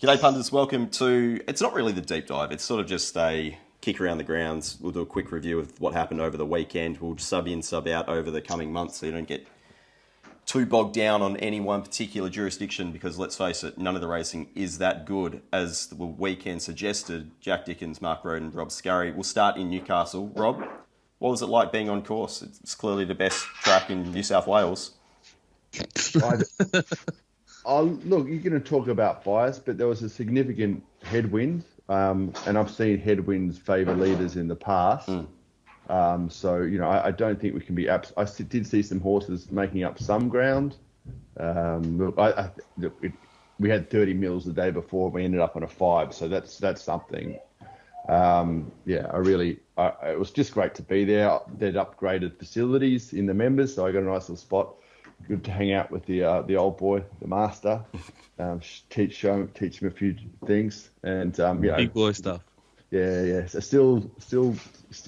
G'day punters, welcome to, it's not really the deep dive, it's sort of just a kick around the grounds. We'll do a quick review of what happened over the weekend. We'll sub in, sub out over the coming months so you don't get too bogged down on any one particular jurisdiction because let's face it, none of the racing is that good. As the weekend suggested, Jack Dickens, Mark Rhoden, Rob Scurry. We'll start in Newcastle. Rob, what was it like being on course? It's clearly the best track in New South Wales. Look, you're going to talk about bias, but there was a significant headwind, and I've seen headwinds favour leaders in the past. So, I don't think we can be... I did see some horses making up some ground. We had 30 mils the day before. We ended up on a 5, so that's something. It was just great to be there. They'd upgraded facilities in the members, so I got a nice little spot. Good to hang out with the old boy, the master, teach him a few things, and big boy stuff. Yeah. So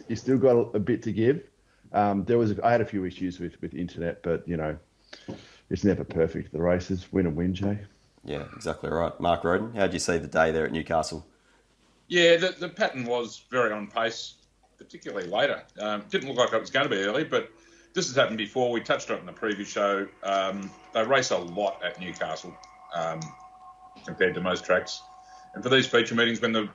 you still got a bit to give. I had a few issues with internet, but it's never perfect. The races win and win, Jay. Yeah, exactly right. Mark Rhoden, how did you see the day there at Newcastle? Yeah, the pattern was very on pace, particularly later. Didn't look like it was going to be early, but this has happened before. We touched on it in the previous show. They race a lot at Newcastle compared to most tracks. And for these feature meetings, when the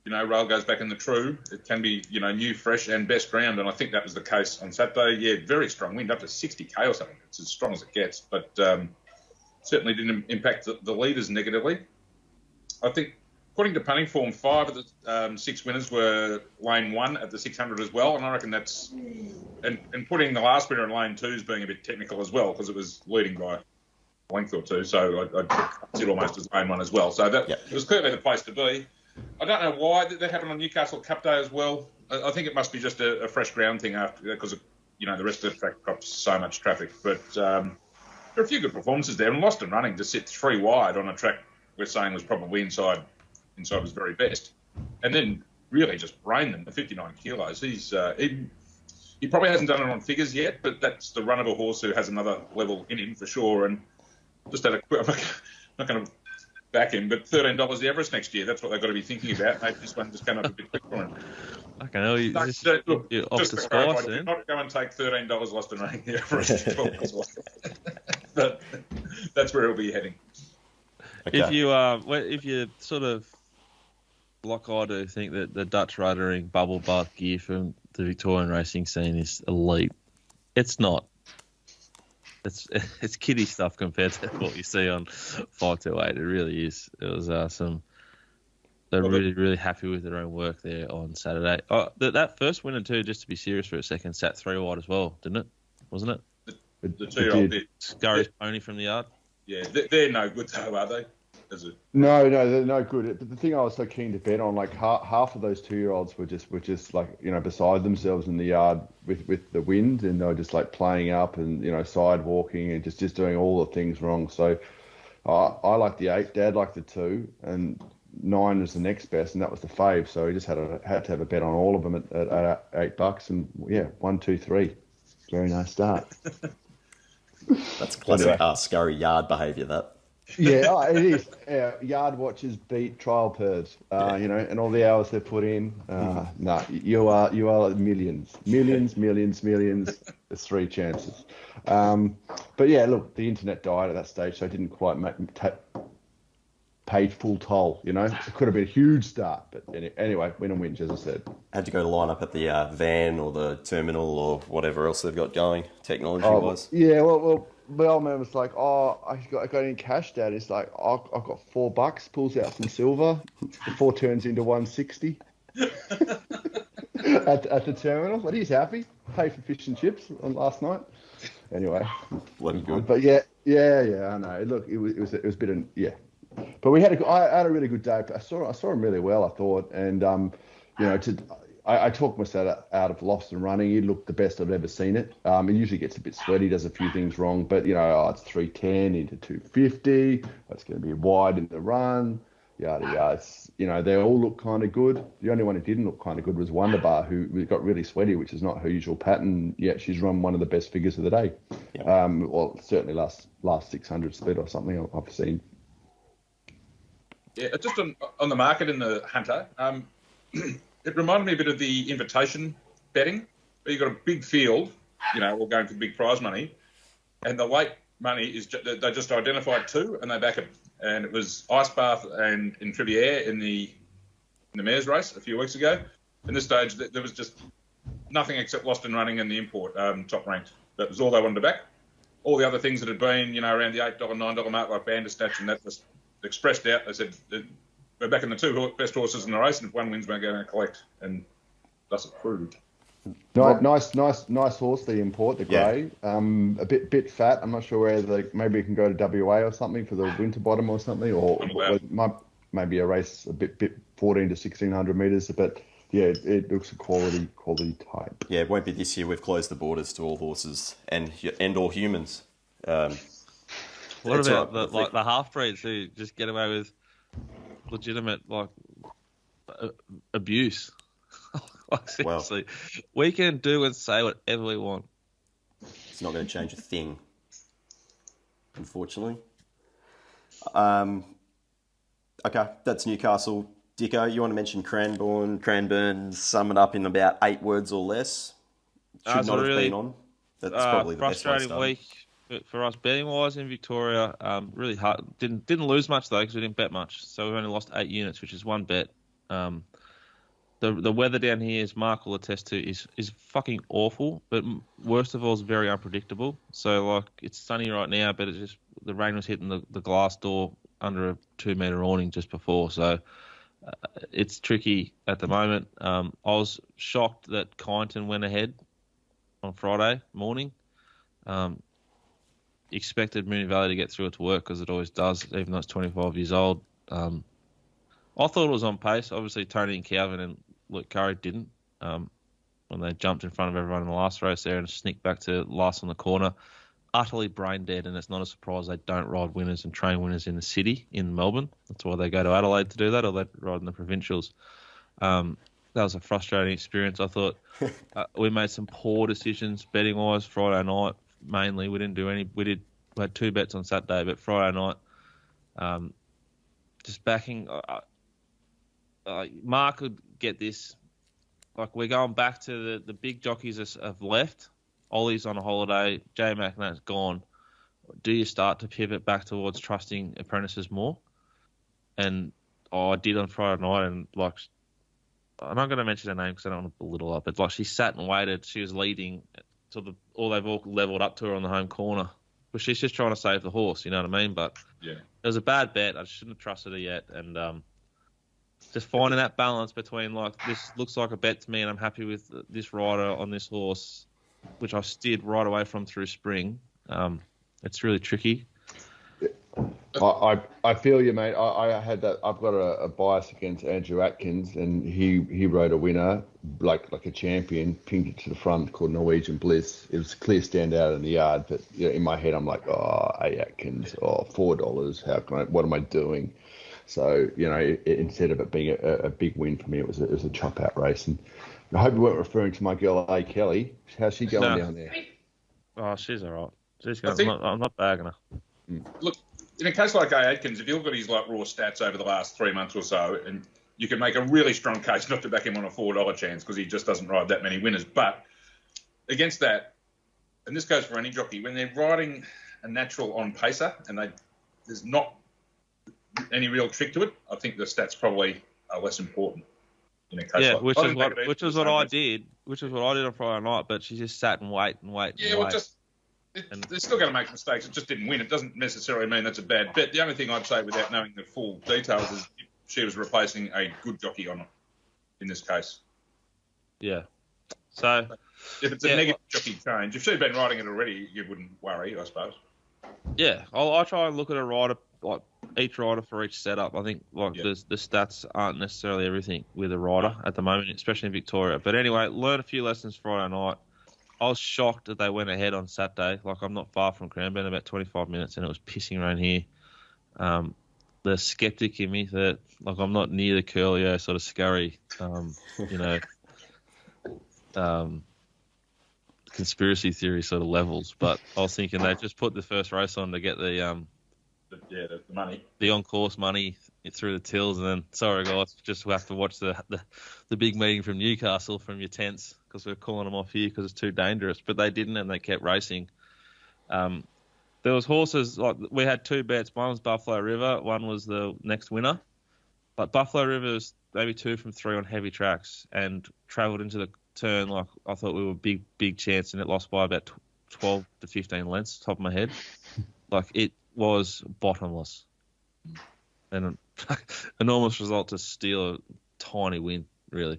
rail goes back in the true, it can be new, fresh, and best ground. And I think that was the case on Saturday. Yeah, very strong wind, up to 60k or something. It's as strong as it gets, but certainly didn't impact the leaders negatively. I think, according to punting form, 5 of the 6 winners were lane 1 at the 600 as well, and I reckon that's... And putting the last winner in lane 2 is being a bit technical as well, because it was leading by a length or two, so I'd consider almost as lane 1 as well. So that It was clearly the place to be. I don't know why that happened on Newcastle Cup Day as well. I think it must be just a fresh ground thing after because the rest of the track got so much traffic. But there are a few good performances there, and Lost and Running to sit 3 wide on a track we're saying was probably inside his very best, and then really just brained them, the 59 kilos. He probably hasn't done it on figures yet, but that's the run of a horse who has another level in him for sure. And just had I'm not going to back him, but $13 the Everest next year, that's what they've got to be thinking about. Maybe this one just came up a bit quick for him. I know you're off the spice then. Not go and take $13 Lost and Running the Everest. But that's where he'll be heading. Okay. If you sort of, like I do, think that the Dutch ruddering bubble bath gear from the Victorian racing scene is elite, it's not. It's kiddie stuff compared to what you see on 528. It really is. It was they're really happy with their own work there on Saturday. Oh, that first winner too, just to be serious for a second, sat 3 wide as well, didn't it? Wasn't it? The 2-year-old did. Scurry's pony from the yard. Yeah, they're no good though, are they? No, they're no good. But the thing I was so keen to bet on, like half of those 2-year-olds were just like beside themselves in the yard with the wind, and they were just like playing up and side walking and just doing all the things wrong. So I like the 8, Dad liked the 2, and 9 was the next best, and that was the fave. So he just had to have a bet on all of them at $8, and yeah, 1, 2, 3, very nice start. That's classic Scurry yard behaviour, that. Yeah, it is. Yard watchers beat trial pairs, and all the hours they put in. You are millions. There's 3 chances. But yeah, look, the internet died at that stage, so I didn't quite pay full toll. It could have been a huge start, but anyway, win and win, as I said. Had to go to line up at the van or the terminal or whatever else they've got going, technology-wise. Yeah, well, my old man was like, I got any cash, Dad? He's like, I've got $4, pulls out some silver, before turns into 160 at the terminal. But he's happy. Paid for fish and chips on last night. Anyway. Bloody good. But yeah, I know. Look, it was a bit of, yeah. But I had a really good day. I saw him really well, I thought. And, I talked myself out of Lost and Running. He looked the best I've ever seen it. He usually gets a bit sweaty, does a few things wrong, but it's 310 into 250. It's going to be wide in the run. Yada yada. They all look kind of good. The only one who didn't look kind of good was Wonderbar, who got really sweaty, which is not her usual pattern. Yet she's run one of the best figures of the day. Yeah. Well, certainly last 600 speed or something I've seen. Yeah, just on the market in the Hunter, it reminded me a bit of the invitation betting, where you've got a big field, all going for big prize money, and the late money is they just identified two and they back it. And it was Ice Bath and Triviere in the mares race a few weeks ago. In this stage, there was just nothing except Lost and Running and the Import top ranked. That was all they wanted to back. All the other things that had been, around the $8, $9 mark, like Bandersnatch, and that was expressed out. They said, we're backing the two best horses in the race, and if one wins, we're going to collect. And thus it proved. Nice horse, the Import, the grey. Yeah. A bit fat. I'm not sure where maybe you can go to WA or something for the Winterbottom or something, or maybe a race a bit 14 to 1600 metres. But yeah, it looks a quality type. Yeah, it won't be this year. We've closed the borders to all horses and all humans. What about the half breeds who just get away with legitimate abuse? Seriously, we can do and say whatever we want. It's not going to change a thing, unfortunately. Okay, that's Newcastle. Dicko, you want to mention Cranbourne, sum it up in about 8 words or less? Should not have been on. That's probably the best way to start. Frustrating week for us betting wise in Victoria. Really hard. Didn't lose much though because we didn't bet much. So we only lost 8 units, which is 1 bet. The weather down here, as Mark will attest to, is fucking awful. But worst of all, is very unpredictable. So it's sunny right now, but the rain was hitting the glass door under a 2-metre awning just before. So it's tricky at the moment. I was shocked that Kyneton went ahead on Friday morning. Expected Moonee Valley to get through its work because it always does, even though it's 25 years old. I thought it was on pace. Obviously, Tony and Calvin and Luke Curry didn't when they jumped in front of everyone in the last race there and sneaked back to last on the corner. Utterly brain dead, and it's not a surprise they don't ride winners and train winners in the city in Melbourne. That's why they go to Adelaide to do that, or they ride in the provincials. That was a frustrating experience. I thought we made some poor decisions betting wise Friday night. Mainly, we didn't do any. We had 2 bets on Saturday, but Friday night, just backing. Mark could get this. We're going back to the big jockeys have left. Ollie's on a holiday. Jay McNair's gone. Do you start to pivot back towards trusting apprentices more? And I did on Friday night, and I'm not going to mention her name because I don't want to belittle her, but she sat and waited. She was leading till they've all leveled up to her on the home corner. But she's just trying to save the horse, you know what I mean? But yeah, it was a bad bet. I shouldn't have trusted her yet, and just finding that balance between this looks like a bet to me, and I'm happy with this rider on this horse, which I steered right away from through spring. It's really tricky. I feel you, mate. I had that. I've got a bias against Andrew Atkins, and he rode a winner like a champion, pinged it to the front, called Norwegian Bliss. It was a clear standout in the yard, but in my head I'm like, Atkins, $4. What am I doing? So instead of it being a big win for me, it was a chop out race. And I hope you weren't referring to my girl A. Kelly. How's she going down there? Oh, she's all right. She's going. I'm not bagging her. Look, in a case like A. Atkins, if you look at his raw stats over the last 3 months or so, and you can make a really strong case not to back him on a $4 chance because he just doesn't ride that many winners. But against that, and this goes for any jockey, when they're riding a natural on pacer and there's not any real trick to it, I think the stats probably are less important. In a case which is what I did on Friday night. But she just sat and wait. Yeah, they're still going to make mistakes. It just didn't win. It doesn't necessarily mean that's a bad bet. The only thing I'd say, without knowing the full details, is if she was replacing a good jockey on it. In this case. Yeah. So if it's a negative jockey change, if she'd been riding it already, you wouldn't worry, I suppose. Yeah, I try and look at a rider, each rider for each setup. I think the stats aren't necessarily everything with a rider at the moment, especially in Victoria. But anyway, learned a few lessons Friday night. I was shocked that they went ahead on Saturday. I'm not far from Cranbourne, about 25 minutes, and it was pissing rain here. The skeptic in me that I'm not near the Curlio sort of Scurry, conspiracy theory sort of levels. But I was thinking they just put the first race on to get the the money. The on-course money through the tills, and then, sorry guys, just have to watch the big meeting from Newcastle from your tents because we're calling them off here because it's too dangerous. But they didn't, and they kept racing. There was horses, like we had two bets. One was Buffalo River, one was the next winner. But Buffalo River was maybe 2 from 3 on heavy tracks and travelled into the turn like I thought we were big chance, and it lost by about 12 to 15 lengths, top of my head. Like, it was bottomless. And an enormous result to steal a tiny win, really.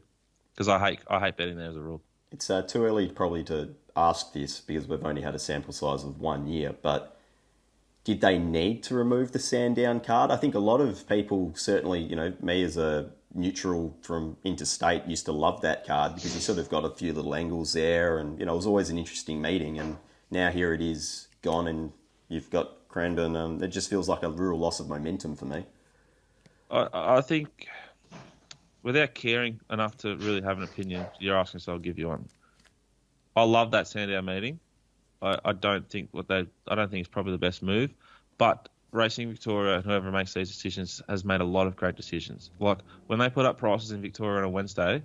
Because I hate betting there as a rule. It's too early probably to ask this because we've only had a sample size of 1 year, but did they need to remove the Sandown card? I think a lot of people, certainly, me as a neutral from interstate, used to love that card because you sort of got a few little angles there, and it was always an interesting meeting. And now here it is gone, and you've got Cranbourne. It just feels like a real loss of momentum for me. I think, without caring enough to really have an opinion, you're asking, so I'll give you one. I love that Sandown meeting. I don't think it's probably the best move, but Racing Victoria and whoever makes these decisions has made a lot of great decisions. Like, when they put up prices in Victoria on a Wednesday,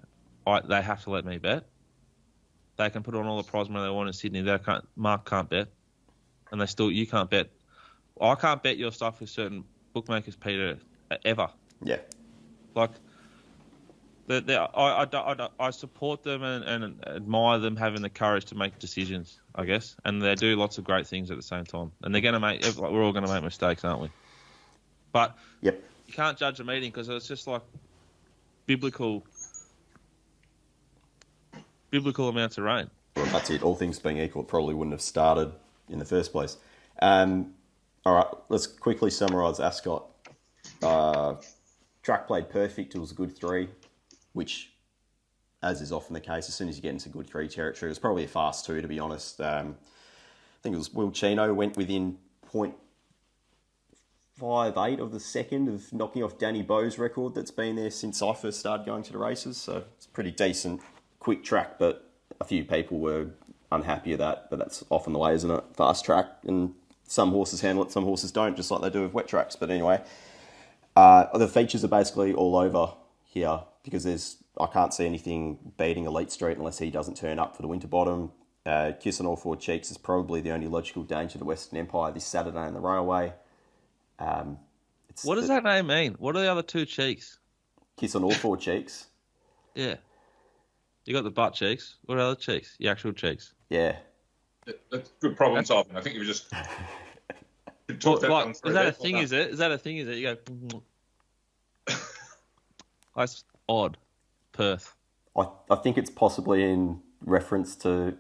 they have to let me bet. They can put on all the prize money they want in Sydney. Mark can't bet, and you can't bet. I can't bet your stuff with certain bookmakers, Peter, ever. Yeah. Like, I support them and admire them having the courage to make decisions, I guess, and they do lots of great things at the same time. And we're all going to make mistakes, aren't we? But yep. You can't judge a meeting because it's just like biblical amounts of rain. Well, that's it. All things being equal, it probably wouldn't have started in the first place. All right, let's quickly summarise Ascot. Track played perfect. It was a good 3. Which, as is often the case, as soon as you get into good 3 territory, it was probably a fast 2, to be honest. I think it was Will Chino went within 0.58 of the second of knocking off Danny Bowe's record that's been there since I first started going to the races. So it's a pretty decent, quick track, but a few people were unhappy with that. But that's often the way, isn't it? Fast track, and some horses handle it, some horses don't, just like they do with wet tracks. But anyway, the features are basically all over here, because I can't see anything beating Elite Street unless he doesn't turn up for the winter bottom. Kiss on All Four Cheeks is probably the only logical danger to Western Empire this Saturday on the railway. What does that name mean? What are the other 2 cheeks? Kiss on All Four Cheeks. Yeah. You got the butt cheeks. What are the other cheeks? The actual cheeks. Yeah. That's good problem solving. I think you just... Is that a thing, is it? Is that a thing, is it? You go... That's odd. Perth. I think it's possibly in reference to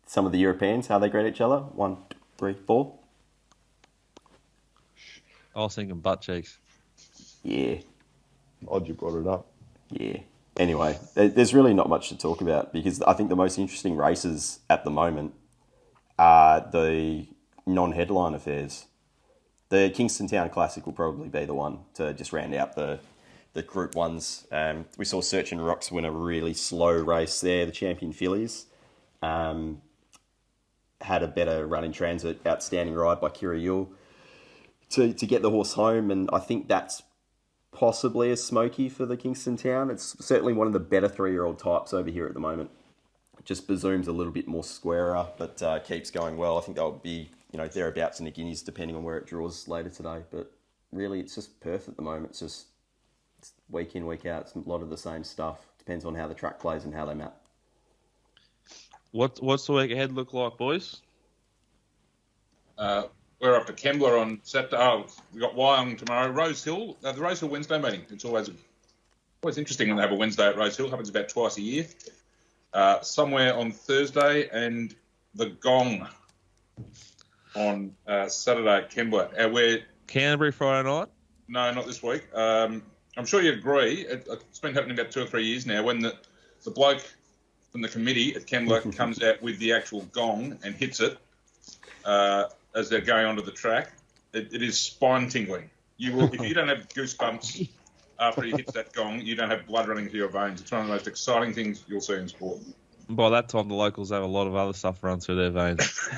some of the Europeans, how they greet each other. 1, 2, 3, 4. I was thinking butt cheeks. Yeah. Odd you brought it up. Yeah. Anyway, there's really not much to talk about because I think the most interesting races at the moment are the non-headline affairs. The Kingston Town Classic will probably be the one to just round out the Group 1s. We saw Search and Rocks win a really slow race there. The champion fillies had a better run in transit, outstanding ride by Kira Yule to get the horse home, and I think that's possibly a smoky for the Kingston Town. It's certainly one of the better 3-year-old types over here at the moment. It just presumes a little bit more squarer, but keeps going well. I think they'll be thereabouts in the Guineas depending on where it draws later today. But really, it's just Perth at the moment. It's just week in, week out. It's a lot of the same stuff. Depends on how the track plays and how they map. What's the week ahead look like, boys? We're up to Kembla on Saturday. Oh, we've got Wyong tomorrow. Rose Hill, the Rose Hill Wednesday meeting. It's always interesting when they have a Wednesday at Rose Hill. Happens about twice a year. Somewhere on Thursday, and the Gong on Saturday at Kembla. Canterbury Friday night? No, not this week. I'm sure you agree. It's been happening about 2 or 3 years now when the bloke from the committee at Kembla comes out with the actual gong and hits it as they're going onto the track. It is spine-tingling. You will, if you don't have goosebumps after he hits that gong, you don't have blood running through your veins. It's one of the most exciting things you'll see in sport. By that time, the locals have a lot of other stuff run through their veins.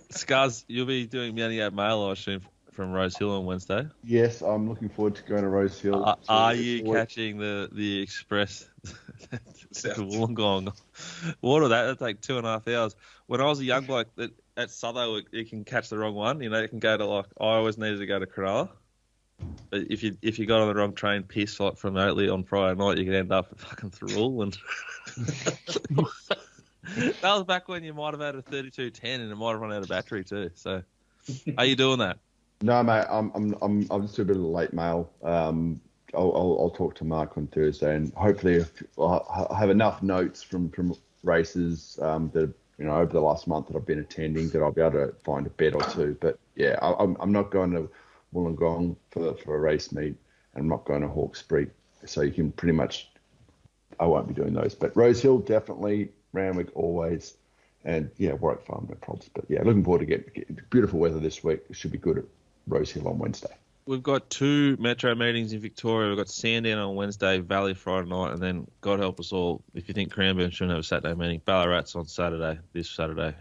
Scars, you'll be doing Meow Mail, I assume, from Rose Hill on Wednesday. Yes, I'm looking forward to going to Rose Hill. Are you catching the express to Wollongong? What of that? That'd take 2.5 hours. When I was a young bloke, at Southall, you can catch the wrong one. You know, you can go to I always needed to go to Cronulla. But if you got on the wrong train, piss like from Oatley on Friday night, you could end up at fucking Thirroul. And that was back when you might have had a 3210 and it might have run out of battery too. So, are you doing that? No, mate. I'm just a bit of a late mail. I'll talk to Mark on Thursday, and hopefully I'll have enough notes from races that over the last month that I've been attending that I'll be able to find a bet or two. But yeah, I'm not going to Wollongong for a race meet, and I'm not going to Hawkesbury, so you can pretty much, I won't be doing those. But Rose Hill, definitely, Randwick, always, and yeah, Warwick Farm, no problems. But yeah, looking forward to get beautiful weather this week. It should be good at Rose Hill on Wednesday. We've got 2 metro meetings in Victoria. We've got Sandown on Wednesday, Valley Friday night, and then, God help us all, if you think Cranbourne shouldn't have a Saturday meeting, Ballarat's on this Saturday.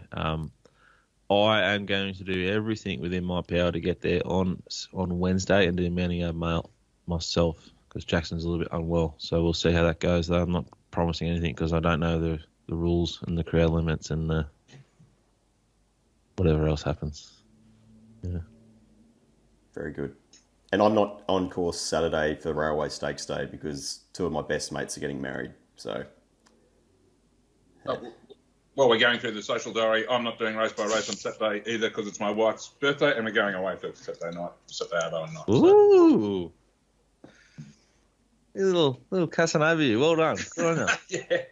I am going to do everything within my power to get there on Wednesday and do Mounting Mail myself, because Jackson's a little bit unwell. So we'll see how that goes, though. I'm not promising anything because I don't know the rules and the crowd limits and whatever else happens. Yeah. Very good. And I'm not on course Saturday for Railway Stakes Day because 2 of my best mates are getting married. So. Well, we're going through the social diary. I'm not doing race by race on Saturday either because it's my wife's birthday, and we're going away for Saturday Arvo night. Ooh. So. A little Casanova, well done. Good on you. Yeah.